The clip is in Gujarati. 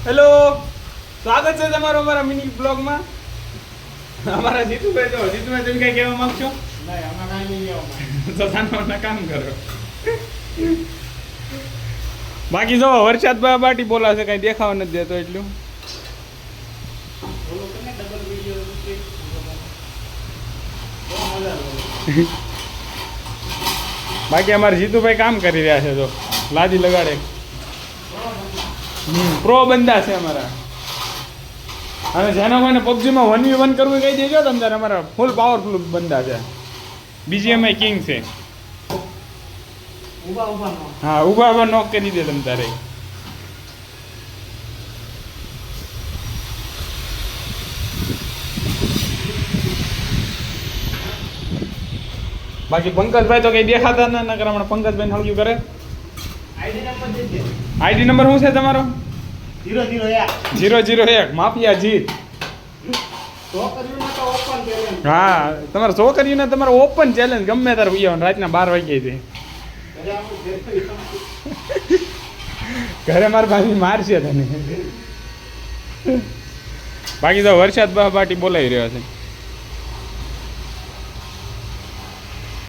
હેલો, સ્વાગત છે તમારું અમારા મિની બ્લોગમાં. અમારા જીતુભાઈ તો જીતુભાઈ તમે કઈ કહેવા માંગશો? નહીં, અમે કાંઈ નહીં કહેવા તો સાના કામ કરો. બાકી જો વરસાદ બાટી બોલાશે, કઈ દેખાવા નથી દેતો એટલું. બાકી અમારે જીતુભાઈ કામ કરી રહ્યા છે. જો લાદી લગાડે, પ્રો બંદા છે અમારા. અને જેના કોઈને પબજીમાં 1v1 કરવું કહી દેજો તમે તારે, અમારા ફૂલ પાવરફુલ બંદા છે. બીજીએમઆઈ કિંગ છે. હા, ઊભા ઊભા નોક કરી દે તમે તારે. બાકી પંકજભાઈ તો કઈ દેખાતા ના નકર હમણાં પંકજભાઈ હળગ્યું કરે. આઈડી નંબર શું છે તમારો? 001 માફિયા જીત. હા, તમારે છોકરીઓને તમારે ઓપન ચેલેન્જ ગમે ત્યારે ઉયાવો રાતના 12 વાગ્યાથી. ઘરે મારા ભાઈ મારશે તને. બાકી તો વરસાદ બાટી બોલાવી રહ્યો છે.